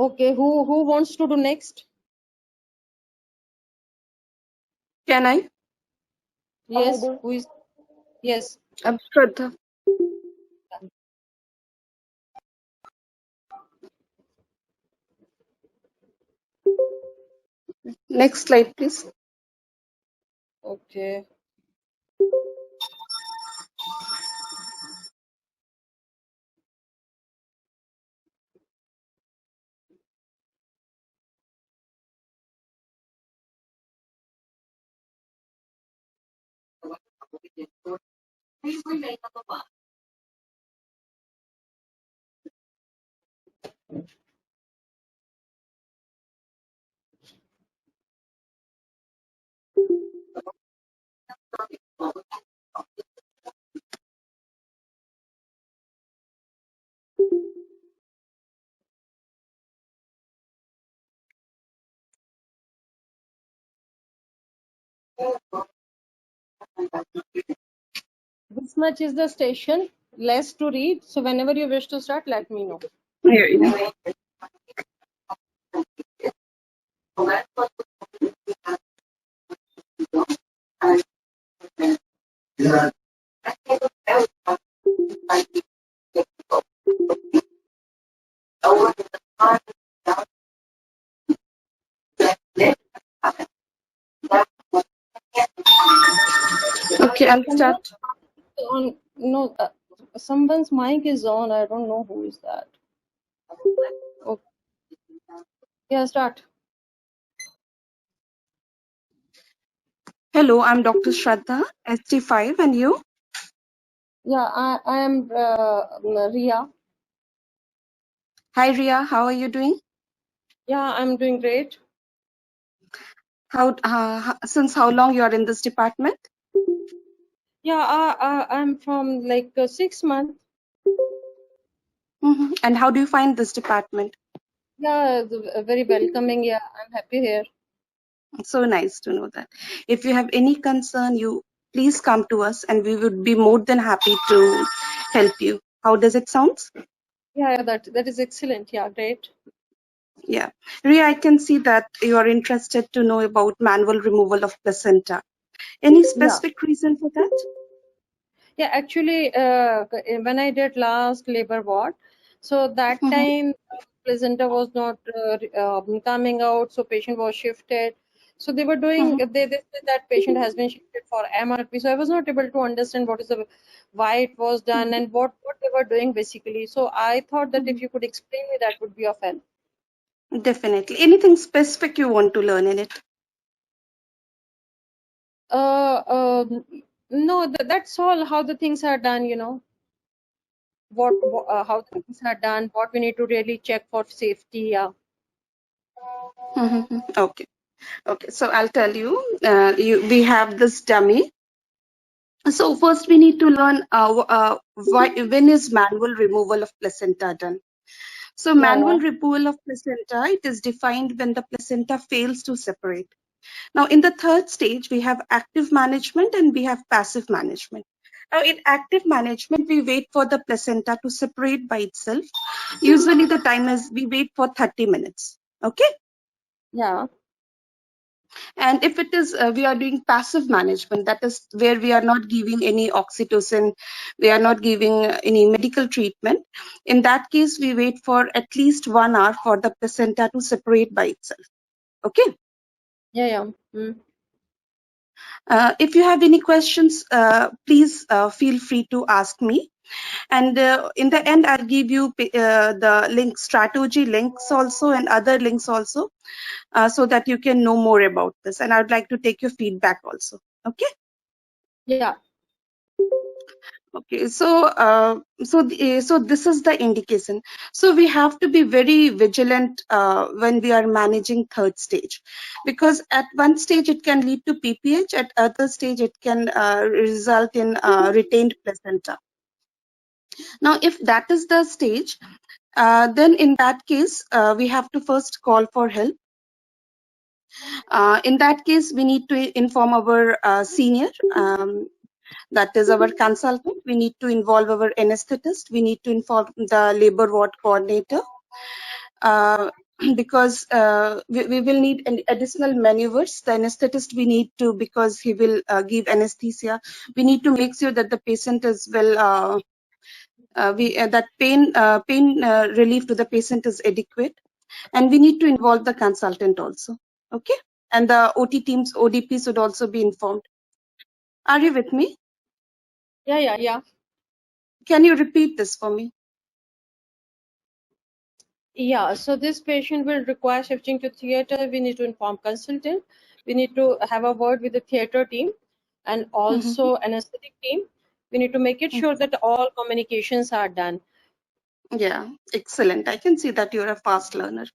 Okay, who wants to do next? Can I? Yes, who is? Yes. Shraddha. Next slide, please. Okay. This much is the station. Less to read. So whenever you wish to start, let me know. Yeah. Okay, I'll start. On no, someone's mic is on. I don't know who is that. Okay. Yeah, start. Hello, I'm Dr. Shraddha, ST5, and you? Yeah, I am Ria. Hi, Ria. How are you doing? Yeah, I'm doing great. Since how long you are in this department? Yeah, I'm from like 6 months. And how do you find this department? Yeah, very welcoming. Yeah, I'm happy here. So nice to know that. If you have any concern, you please come to us, and we would be more than happy to help you. How does it sound? Yeah, that is excellent. Yeah, great. Yeah. Ria, I can see that you are interested to know about manual removal of placenta. Any Yeah. specific reason for that? Yeah, actually, when I did last labor ward, so that time placenta was not coming out, so patient was shifted. So they were doing, they said that patient has been shifted for MRP. So I was not able to understand what is the, why it was done and what they were doing basically. So I thought that if you could explain me, that would be of help. Definitely. Anything specific you want to learn in it? No, that's all how the things are done, how the things are done, what we need to really check for safety. Yeah. Okay. Okay. So I'll tell you. We have this dummy. So first we need to learn when is manual removal of placenta done. So Yeah. manual removal of placenta, it is defined when the placenta fails to separate. Now in the third stage, we have active management and we have passive management. Now in active management, we wait for the placenta to separate by itself. Usually the time is we wait for 30 minutes. Okay. Yeah. And if it is, we are doing passive management, that is where we are not giving any oxytocin, we are not giving any medical treatment. In that case, we wait for at least 1 hour for the placenta to separate by itself. Okay. Yeah. Mm. If you have any questions, please feel free to ask me. And in the end, I'll give you the link, strategy links also, and other links also, so that you can know more about this. And I'd like to take your feedback also. Okay. Yeah. Okay, so this is the indication. So we have to be very vigilant when we are managing third stage, because at one stage it can lead to PPH, at other stage it can result in retained placenta. Now, if that is the stage, then in that case we have to first call for help. In that case, we need to inform our senior. That is our consultant. We need to involve our anesthetist. We need to inform the labor ward coordinator. because we will need additional maneuvers. The anesthetist we need to, because he will give anesthesia, we need to make sure that the patient is well, that pain relief to the patient is adequate, and we need to involve the consultant also. Okay, and the OT teams, ODP should also be informed. Are you with me? Yeah. Can you repeat this for me? Yeah, so this patient will require shifting to theater. We need to inform consultant. We need to have a word with the theater team and also anesthetic team. We need to make it sure that all communications are done. Yeah, excellent. I can see that you're a fast learner.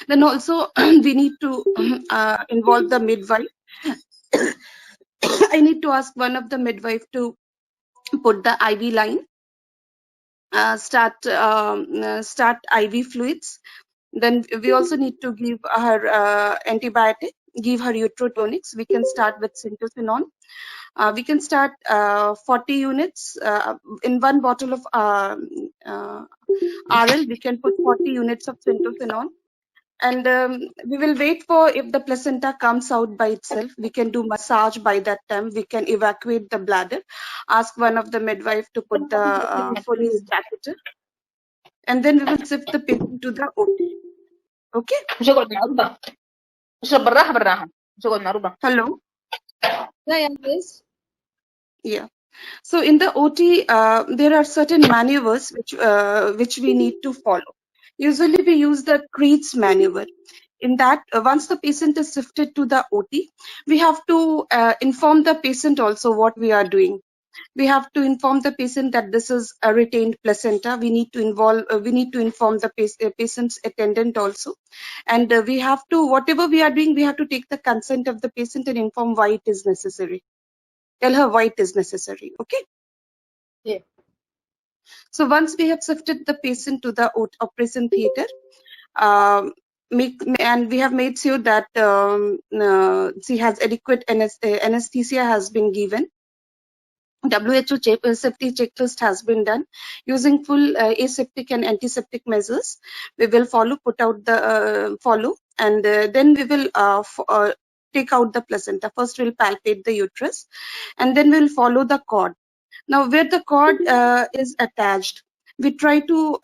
Then also we need to involve the midwife. I need to ask one of the midwife to put the IV line, start IV fluids. Then we also need to give her antibiotic, give her uterotonics. We can start with syntocinon. We can start 40 units in one bottle of RL. We can put 40 units of syntocinon. And we will wait for if the placenta comes out by itself. We can do massage by that time. We can evacuate the bladder. Ask one of the midwife to put the Foley's catheter. And then we will shift the patient to the OT. Okay? Hello? Yeah, yes. Yeah. So in the OT, there are certain maneuvers which we need to follow. Usually we use the Creed's maneuver. In that, once the patient is shifted to the OT, we have to inform the patient also what we are doing. We have to inform the patient that this is a retained placenta. We need to inform the patient's attendant also, and we have to, whatever we are doing, we have to take the consent of the patient and inform why it is necessary. Tell her why it is necessary. Okay. Yeah. So once we have shifted the patient to the operation theater, and we have made sure that she has adequate anesthesia has been given. WHO safety checklist has been done using full aseptic and antiseptic measures. We will put out the follow, and then we will take out the placenta. First, we'll palpate the uterus, and then we'll follow the cord. Now, where the cord is attached, we try to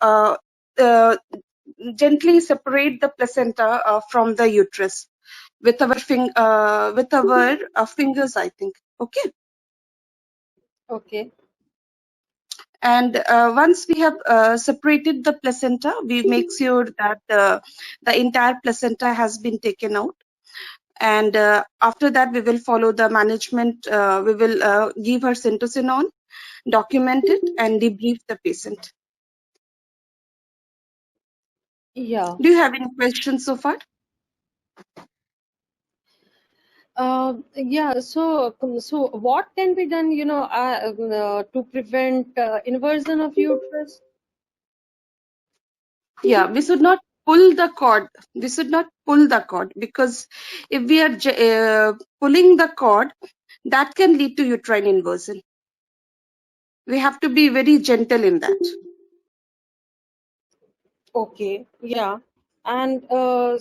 gently separate the placenta from the uterus with our fingers, I think. Okay. Okay. And once we have separated the placenta, we make sure that the entire placenta has been taken out. And after that, we will follow the management. We will give her syntocinon, document it, and debrief the patient. Yeah. Do you have any questions so far? Yeah, so what can be done, to prevent inversion of uterus? Yeah, we should not pull the cord. We should not pull the cord, because if we are pulling the cord, that can lead to uterine inversion. We have to be very gentle in that. Okay, yeah. And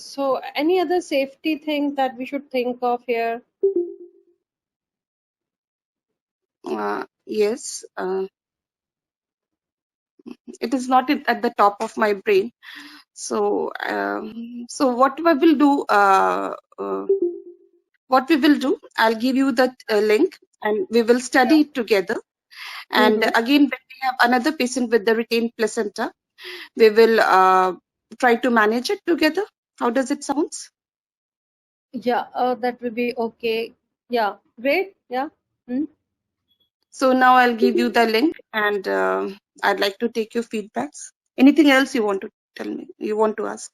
so any other safety thing that we should think of here? Yes, it is not at the top of my brain. So, so what we will do? I'll give you the link, and we will study it together. And again, when we have another patient with the retained placenta, we will try to manage it together. How does it sound? Yeah, that will be okay. Yeah, great. Yeah. So now I'll give you the link, and I'd like to take your feedbacks. Anything else you want to tell me? You want to ask?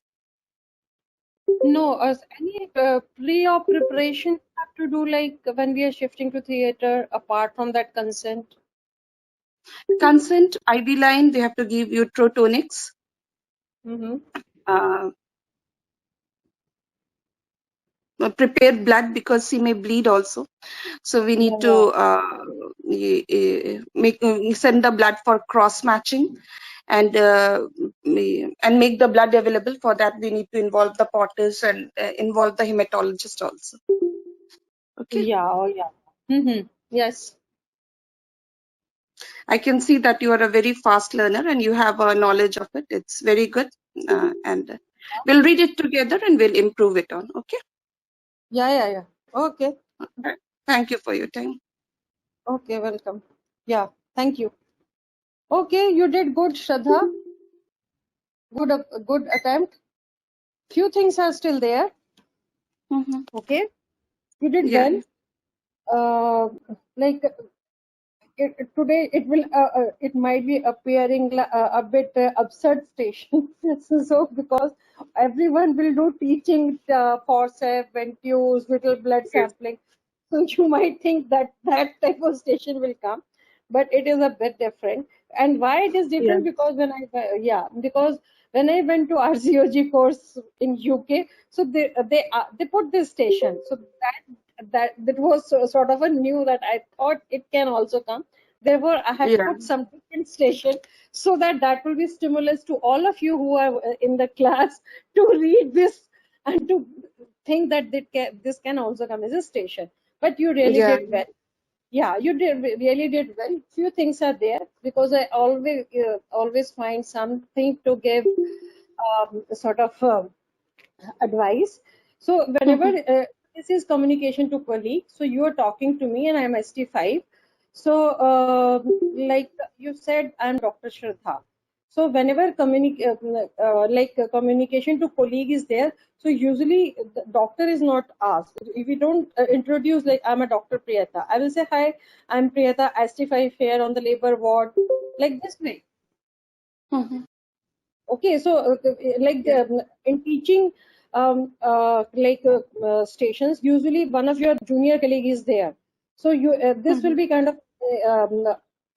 No, any pre-op preparation have to do, like when we are shifting to theater, apart from that consent? Consent, IV line, we have to give uterotonics. Prepare blood, because she may bleed also. So we need to send the blood for cross matching, and make the blood available. For that, we need to involve the potters and involve the hematologist also. Okay. Yeah. Oh, yeah. Mm-hmm. Yes. I can see that you are a very fast learner and you have a knowledge of it. It's very good. And we'll read it together and we'll improve it on. Okay. Yeah. Okay. Thank you for your time. Okay. Welcome. Yeah. Thank you. Okay. You did good, Shraddha. Good attempt. Few things are still there. Okay. You did Yeah. well. Like today, it might be appearing a bit absurd station. So because everyone will do teaching forceps, ventus, little blood sampling. So you might think that that type of station will come, but it is a bit different. And why it is different? Because because when I went to RCOG course in UK, so they put this station. So that was sort of a new that I thought it can also come. Therefore, I have put some different station so that will be stimulus to all of you who are in the class to read this and to think that this can also come as a station. But you really did well. Yeah, you really did well. Few things are there because I always find something to give sort of advice. So whenever this is communication to colleagues, so you are talking to me and I am ST5. So like you said, I am Dr. Shraddha. So whenever communication to colleague is there, so usually the doctor is not asked. If we don't introduce like I'm a Dr. Priyata, I will say hi, I'm Priyata, ST5 here on the labor ward, like this way. Okay, so in teaching stations, usually one of your junior colleague is there. So you this will be kind of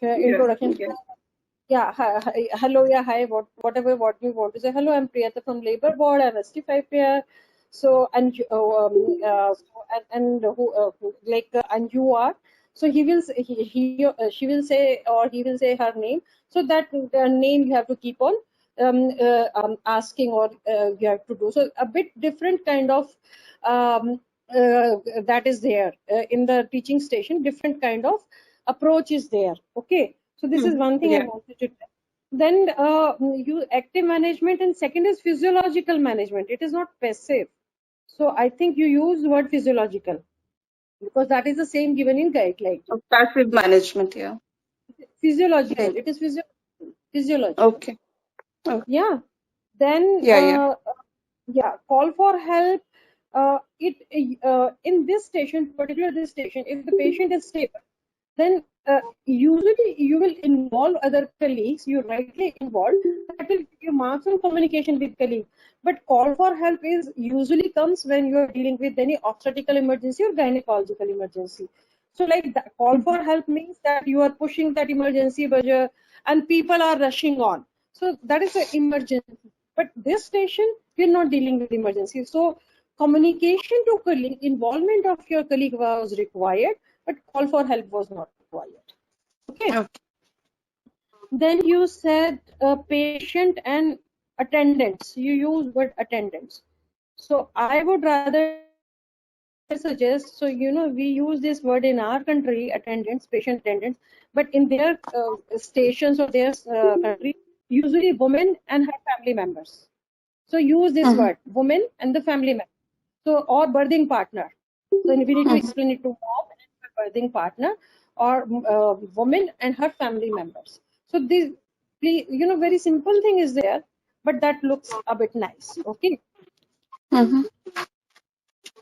introduction. Yeah, hello, yeah, hi, whatever what you want to say. Hello, I'm Priyata from Labor Board. I'm ST5 here. So and and you are. So she will say, or he will say her name. So that name you have to keep on asking, or you have to do. So a bit different kind of that is there in the teaching station. Different kind of approach is there. Okay. So this is one thing I wanted to tell. Then you active management, and second is physiological management. It is not passive. So I think you use the word physiological because that is the same given in guidelines. Passive management, yeah. Physiological. It is physiological. Okay. Yeah. Then call for help. In this station, particular this station, if the patient is stable, then usually you will involve other colleagues. You rightly involved. That will give you marks on communication with colleagues. But call for help is usually comes when you are dealing with any obstetrical emergency or gynecological emergency. So like that, call for help means that you are pushing that emergency buzzer and people are rushing on. So that is an emergency. But this station, you're not dealing with emergency. So communication to colleague, involvement of your colleague was required, but call for help was not required. Okay. Then you said patient and attendants. You use word attendants. So I would rather suggest, so we use this word in our country, attendants, patient attendants, but in their stations or their country, usually women and her family members. So use this word, women and the family member. So or birthing partner. So we need to explain it to mom and her birthing partner, or woman and her family members. So this, very simple thing is there, but that looks a bit nice. Okay.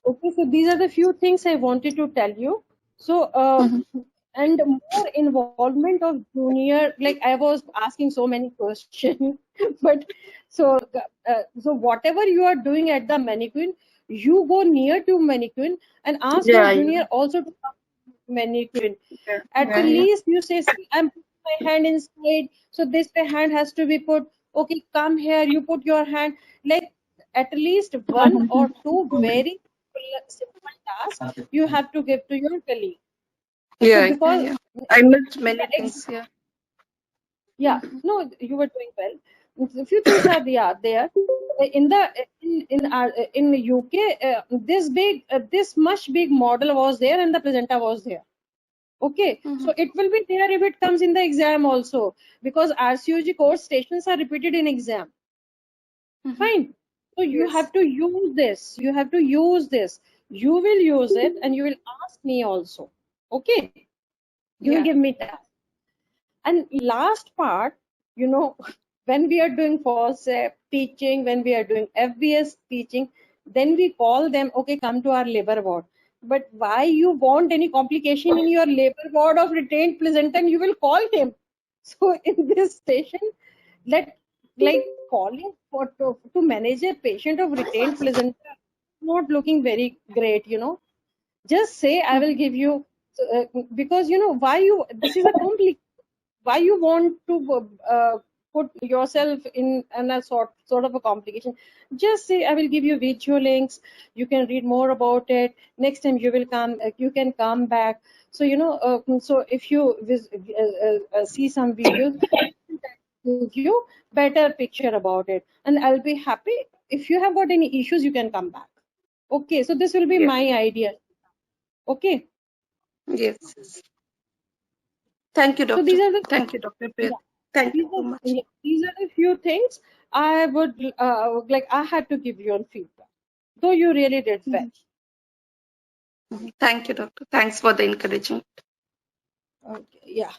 Okay, so these are the few things I wanted to tell you. So, and more involvement of junior, like I was asking so many questions, but so whatever you are doing at the mannequin, you go near to mannequin and ask your junior also to come to mannequin. At the least, you say, see, I'm putting my hand inside, so this hand has to be put. Okay, come here, you put your hand. Like at least one or two very simple tasks you have to give to your colleague. Yeah, because yeah. I missed many things. Yeah, no, you were doing well. A few things are there. In the UK, this much big model was there, and the placenta was there. Okay, so it will be there if it comes in the exam also, because RCOG course stations are repeated in exam. Fine. So you Yes. have to use this. You have to use this. You will use it, and you will ask me also. Okay. You will Yeah. give me task. And last part, when we are doing FOSSEP teaching, when we are doing FBS teaching, then we call them, okay, come to our labor ward. But why you want any complication in your labor ward of retained placenta, and you will call him. So in this station, let like calling to manage a patient of retained placenta not looking very great, Just say I will give you because why you this is a complex why you want to put yourself in a sort of a complication. Just say I will give you video links, you can read more about it. Next time you can come back. So so if you see some videos, give you better picture about it, and I'll be happy. If you have got any issues, you can come back. Okay, so this will be Yes. my idea. Okay, Yes. Thank you, so doctor. these are the Thank you, Dr. Priya. yeah, Thank you so much. these are the few things I would I had to give you on feedback. Though you really did well. Thank you, doctor. Thanks for the encouragement. Okay, yeah.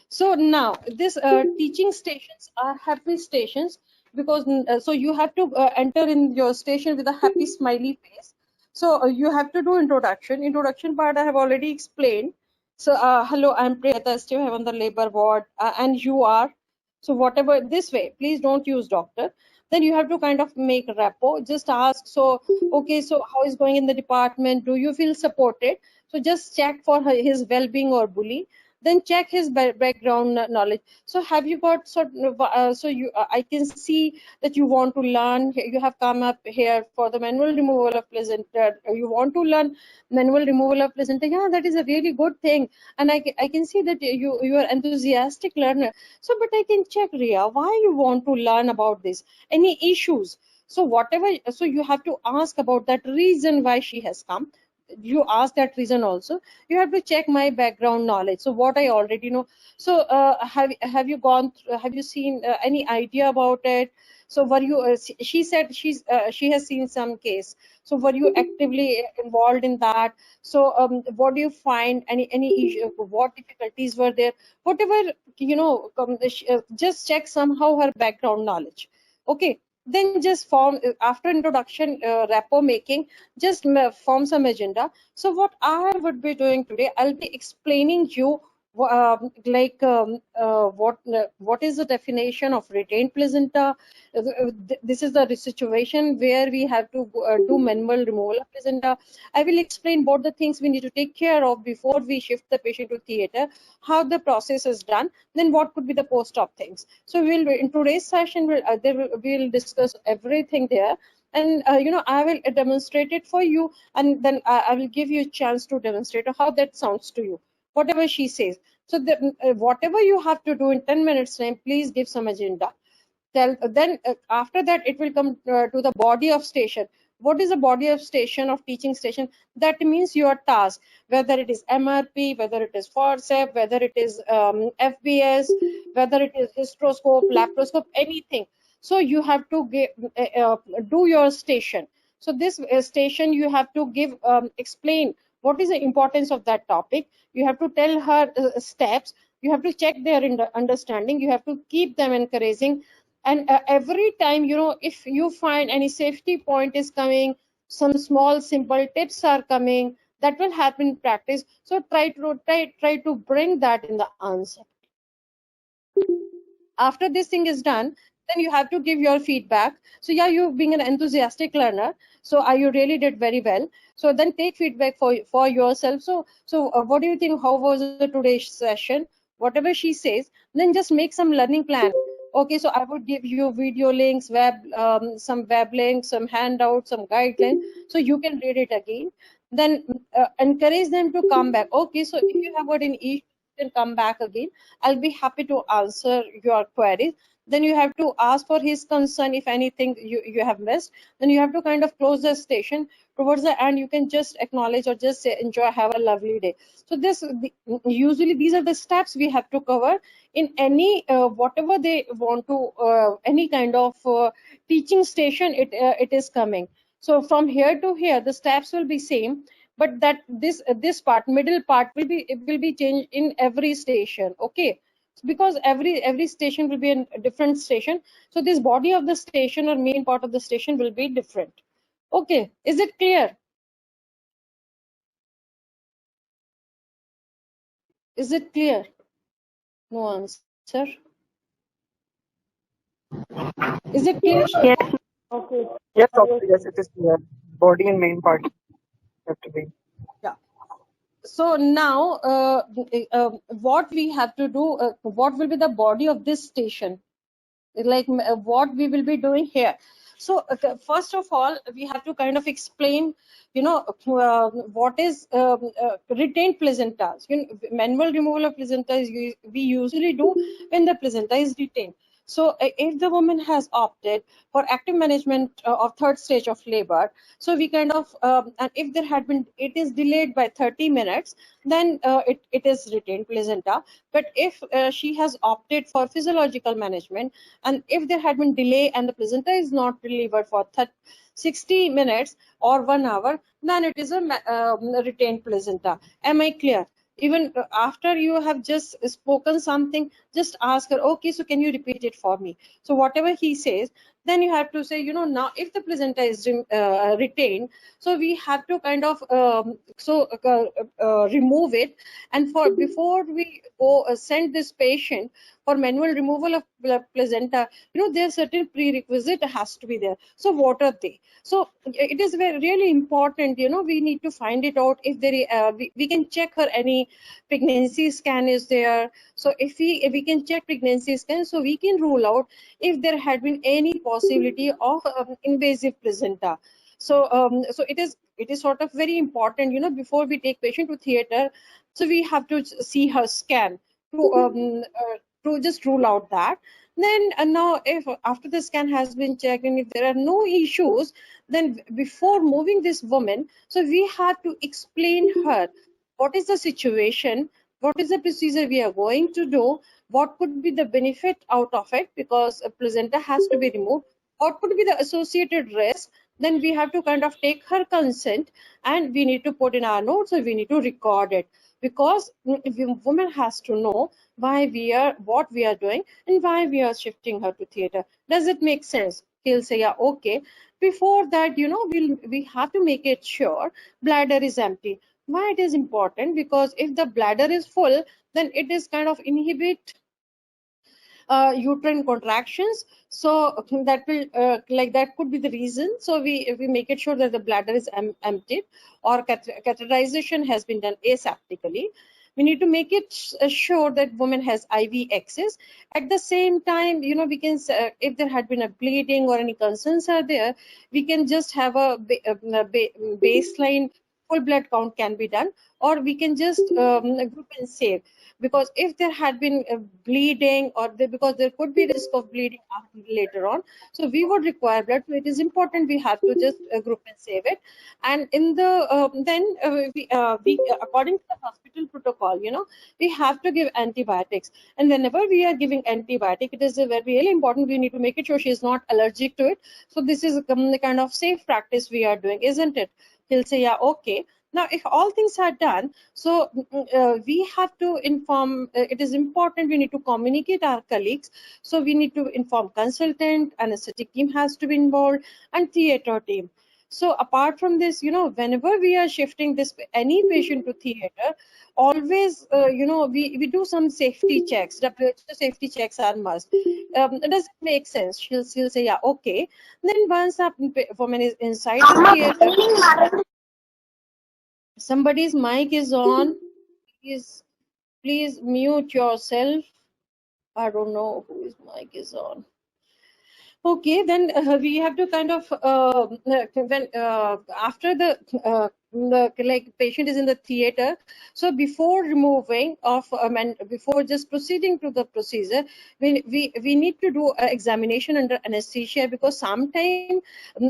So now this teaching stations are happy stations because so you have to enter in your station with a happy smiley face. So you have to do introduction. Introduction part I have already explained. So hello, I'm Priyata Steve. I'm on the labor ward, and you are. So whatever this way, please don't use doctor. Then you have to kind of make rapport. Just ask. So okay, so how is going in the department? Do you feel supported? So just check for his well-being or bully, then check his background knowledge. So have you got so you I can see that you want to learn. You have come up here for the manual removal of placenta. You want to learn manual removal of placenta. Yeah, that is a really good thing, and I can see that you are enthusiastic learner. So but I can check, Ria, why you want to learn about this, any issues. So whatever, so you have to ask about that reason why she has come. You ask that reason also. You have to check my background knowledge, so what I already know. So have you gone have you seen any idea about it? So were you she said she has seen some case. So were you actively involved in that? So what do you find, any issue, what difficulties were there, whatever, just check somehow her background knowledge. Okay, then just form after introduction, rapport making, just form some agenda. So what I would be doing today, I'll be explaining you what is the definition of retained placenta. This is the situation where we have to do manual removal of placenta. I will explain what the things we need to take care of before we shift the patient to theater, how the process is done, then what could be the post-op things. So we'll in today's session we'll discuss everything there. And I will demonstrate it for you, and then I will give you a chance to demonstrate how that sounds to you, whatever she says. So whatever you have to do in 10 minutes time, please give some agenda. Then after that it will come to the body of station. What is the body of station of teaching station? That means your task, whether it is MRP, whether it is FORCEP, whether it is FBS, whether it is hysteroscope, laparoscope, anything. So you have to do your station. So this station you have to give explain what is the importance of that topic. You have to tell her steps. You have to check their understanding. You have to keep them encouraging. And every time, if you find any safety point is coming, some small simple tips are coming, that will happen in practice. So try to bring that in the answer. After this thing is done, then you have to give your feedback. So yeah, you being an enthusiastic learner, so you really did very well. So then take feedback for yourself. So what do you think, how was the today's session? Whatever she says, then just make some learning plan. Okay, so I would give you video links, some web links, some handouts, some guidelines, so you can read it again. Then encourage them to come back. Okay, so if you have got an issue, can come back again. I'll be happy to answer your queries. Then you have to ask for his concern. If anything you have missed, then you have to kind of close the station. Towards the end, you can just acknowledge or just say, enjoy, have a lovely day. So usually these are the steps we have to cover in any whatever they want to, any kind of teaching station it is coming. So from here to here, the steps will be same, but that this part, middle part, will be changed in every station. Okay, because every station will be a different station. So this body of the station or main part of the station will be different. Okay, is it clear? Is it clear? No answer. Is it clear? Yes. Okay. Yes, doctor. Yes, it is clear. Body and main part have to be. Yeah. So now, what we have to do, what will be the body of this station? Like what we will be doing here. So first of all, we have to kind of explain, what is retained placentas. Manual removal of placenta we usually do when the placenta is retained. So if the woman has opted for active management of third stage of labor, so we kind of, and if there had been, it is delayed by 30 minutes, then it is retained placenta. But if she has opted for physiological management, and if there had been delay and the placenta is not delivered for 60 minutes or 1 hour, then it is a retained placenta. Am I clear? Even after you have just spoken something, just ask her, okay, so can you repeat it for me? So whatever he says, then you have to say, now if the placenta is retained, so we have to kind of remove it. And before we go send this patient for manual removal of placenta, there are certain prerequisite has to be there. So what are they? So it is really important, we need to find it out. If there we can check her any pregnancy scan is there. So if we can check pregnancy scan, so we can rule out if there had been any possibility of invasive placenta. So it is sort of very important, before we take patient to theater, so we have to see her scan to just rule out that. Then now, if after the scan has been checked and if there are no issues, then before moving this woman, so we have to explain her what is the situation, what is the procedure we are going to do, what could be the benefit out of it, because a placenta has to be removed, what could be the associated risk. Then we have to kind of take her consent, and we need to put in our notes, or we need to record it, because the woman has to know what we are doing and why we are shifting her to theater. Does it make sense? He'll say, yeah, okay. Before that, we have to make it sure bladder is empty. Why it is important? Because if the bladder is full, then it is kind of inhibit uterine contractions. So that will that could be the reason. So we make it sure that the bladder is emptied, or catheterization has been done aseptically. We need to make it sure that woman has IV access. At the same time, we can, if there had been a bleeding or any concerns are there, we can just have a baseline full blood count can be done, or we can just group and save. Because if there had been bleeding, or because there could be risk of bleeding later on, so we would require blood. So it is important we have to just group and save it. And in the we according to the hospital protocol, we have to give antibiotics. And whenever we are giving antibiotic, it is really important, we need to make it sure she is not allergic to it. So this is the kind of safe practice we are doing, isn't it? He'll say, yeah, okay. Now, if all things are done, so we have to inform, it is important, we need to communicate our colleagues. So we need to inform consultant, anesthetic team has to be involved, and theater team. So apart from this, whenever we are shifting any patient to theater, always, we do some safety checks. WHO safety checks are must. Does it make sense? She'll say, yeah, okay. Then once a woman is inside the theater, somebody's mic is on. Please mute yourself. I don't know whose mic is on. Okay, then we have to kind of when after the like patient is in the theater. So before removing of and before just proceeding to the procedure, we need to do an examination under anesthesia, because sometimes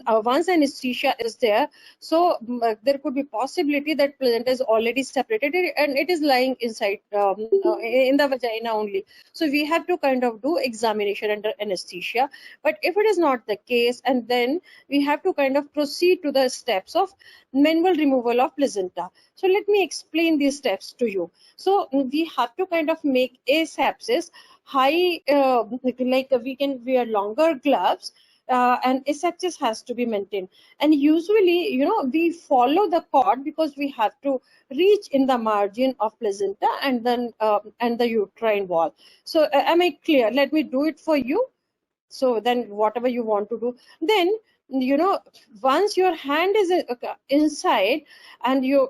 once anesthesia is there, so there could be possibility that placenta is already separated and it is lying inside in the vagina only. So we have to kind of do examination under anesthesia. But if it is not the case, and then we have to kind of proceed to the steps of manual removal of placenta. So let me explain these steps to you. So we have to kind of make asepsis high, like we can wear longer gloves, and asepsis has to be maintained. And usually, we follow the cord because we have to reach in the margin of placenta and then and the uterine wall. So am I clear? Let me do it for you. So then whatever you want to do, then once your hand is inside and you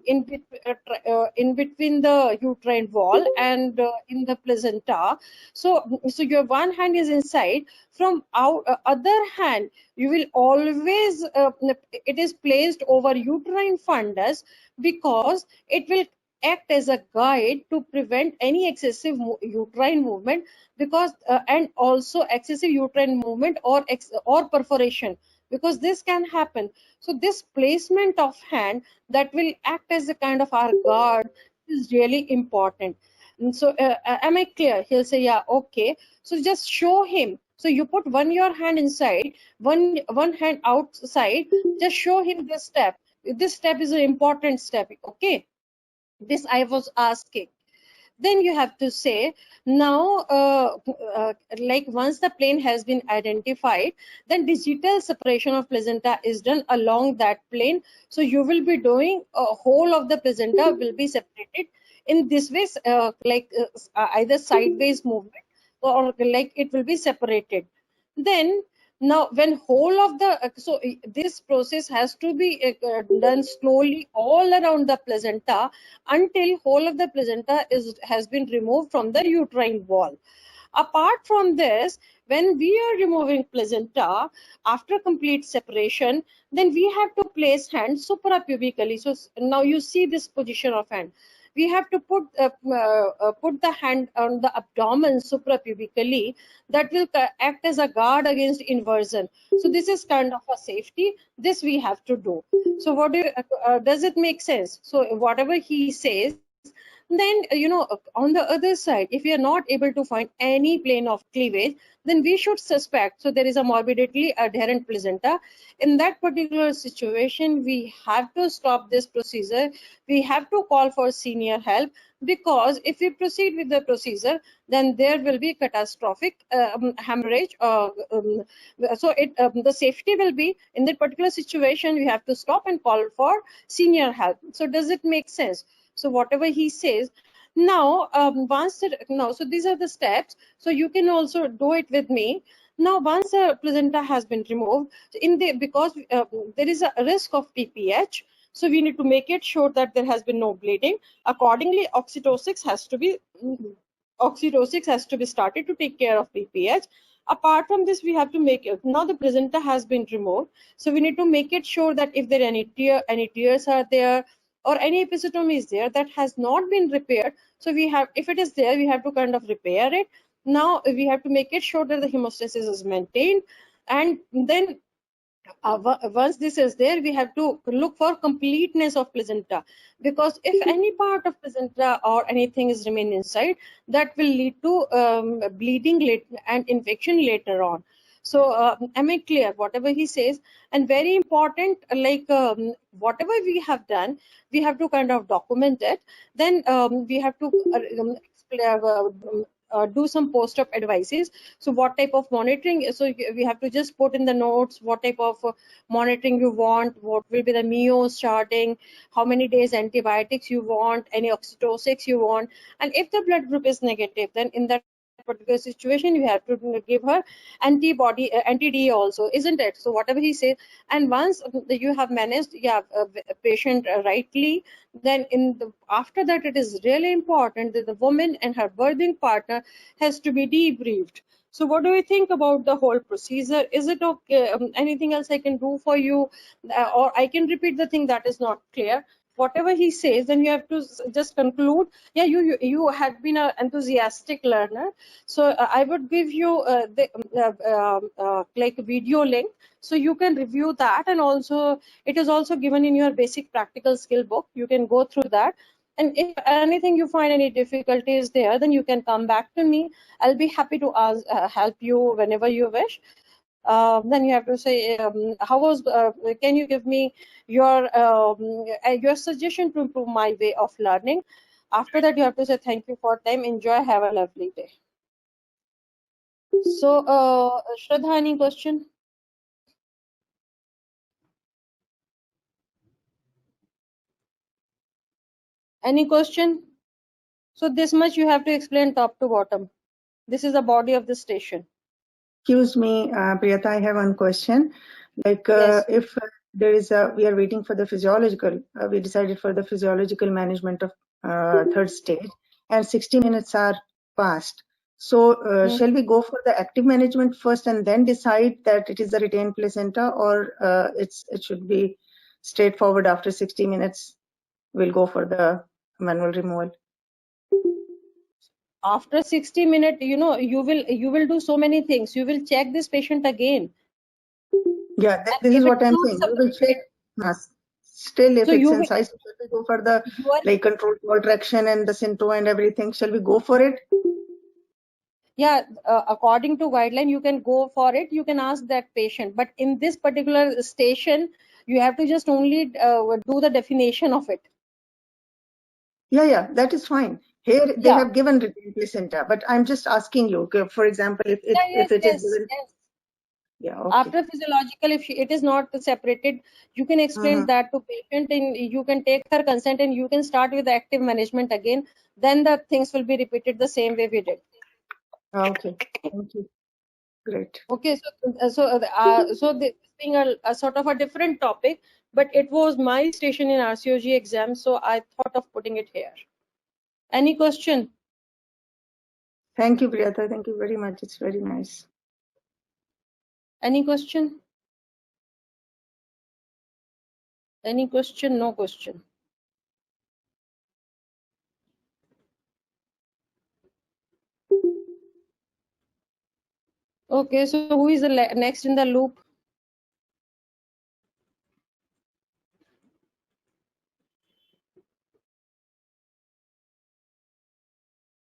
in between the uterine wall and in the placenta, so your one hand is inside, from other hand you will always it is placed over uterine fundus, because it will act as a guide to prevent any excessive uterine movement, because and also excessive uterine movement or perforation, because this can happen. So this placement of hand that will act as a kind of our guard is really important. And so am I clear? He'll say, yeah, okay. So just show him. So you put your hand inside, one hand outside. Just show him this step. This step is an important step. Okay, this I was asking. Then you have to say, now like once the plane has been identified, then digital separation of placenta is done along that plane. So you will be doing a whole of the placenta will be separated in this way, either sideways movement, or like it will be separated. Then now when whole of the this process has to be done slowly all around the placenta until whole of the placenta has been removed from the uterine wall. Apart from this, when we are removing placenta after complete separation, then we have to place hand suprapubically. So now you see this position of hand. We have to put the hand on the abdomen suprapubically. That will act as a guard against inversion. So this is kind of a safety. This we have to do. So what does it make sense? So whatever he says, then on the other side, if we are not able to find any plane of cleavage, then we should suspect so there is a morbidly adherent placenta. In that particular situation, we have to stop this procedure. We have to call for senior help, because if we proceed with the procedure, then there will be catastrophic hemorrhage. So the safety will be in that particular situation. We have to stop and call for senior help. So does it make sense? So whatever he says, now so these are the steps. So you can also do it with me. Now once the placenta has been removed, because there is a risk of PPH, so we need to make it sure that there has been no bleeding. Accordingly, oxytocin has to be started to take care of PPH. Apart from this, we have to make it. Now the placenta has been removed, so we need to make it sure that if there are any tears are there, or any episiotomy is there that has not been repaired, so if it is there, we have to kind of repair it. Now we have to make it sure that the hemostasis is maintained, and then once this is there, we have to look for completeness of placenta, because if any part of placenta or anything is remain inside, that will lead to bleeding and infection later on. So am I clear? Whatever he says, and very important, like whatever we have done, we have to kind of document it. Then we have to do some post-op advices. So what type of monitoring? So we have to just put in the notes what type of monitoring you want, what will be the MEOs charting, how many days antibiotics you want, any oxytocin you want, and if the blood group is negative, then in that particular situation you have to give her anti-D also, isn't it? So whatever he says, and once you have managed a patient rightly, then after that, it is really important that the woman and her birthing partner has to be debriefed. So what do you think about the whole procedure? Is it okay? Anything else I can do for you? Or I can repeat the thing that is not clear. Whatever he says, then you have to just conclude. Yeah, you had been an enthusiastic learner. So I would give you like a video link, so you can review that, and also it is also given in your basic practical skill book. You can go through that. And if anything you find any difficulties there, then you can come back to me. I'll be happy to help you whenever you wish. Then you have to say, how was? Can you give me your suggestion to improve my way of learning? After that, you have to say thank you for time. Enjoy. Have a lovely day. So, Shraddha, any question? Any question? So this much you have to explain top to bottom. This is the body of the station. Excuse me, Priyata, I have one question. Like, Yes. if there is we are waiting for the physiological, we decided for the physiological management of third stage, and 60 minutes are passed. So, shall we go for the active management first and then decide that it is the retained placenta, or it should be straightforward after 60 minutes? We'll go for the manual removal. After 60 minutes, you know, you will do so many things. You will check this patient again. Yeah, And this if is it what I'm is not saying. We will check. separated, Still, if so it's you will, incisive, shall we go for the you are, like controlled wall traction and the Synto and everything? Shall we go for it? yeah, according to guideline, you can go for it. You can ask that patient. But in this particular station, you have to just only do the definition of it. Yeah, that is fine. Here they Yeah. have given retained placenta, but I'm just asking you, okay, for example, if Yes, it is yes, given, yes. yeah, okay. After physiological, if it is not separated, you can explain that to patient, and you can take her consent, and you can start with the active management again. Then the things will be repeated the same way we did. Okay, thank you. Great. Okay, so this being a sort of a different topic, but it was my station in RCOG exam, so I thought of putting it here. Any question? Thank you, Priyata. Thank you very much. It's very nice. Any question? Any question? No question. Okay, so who is the next in the loop?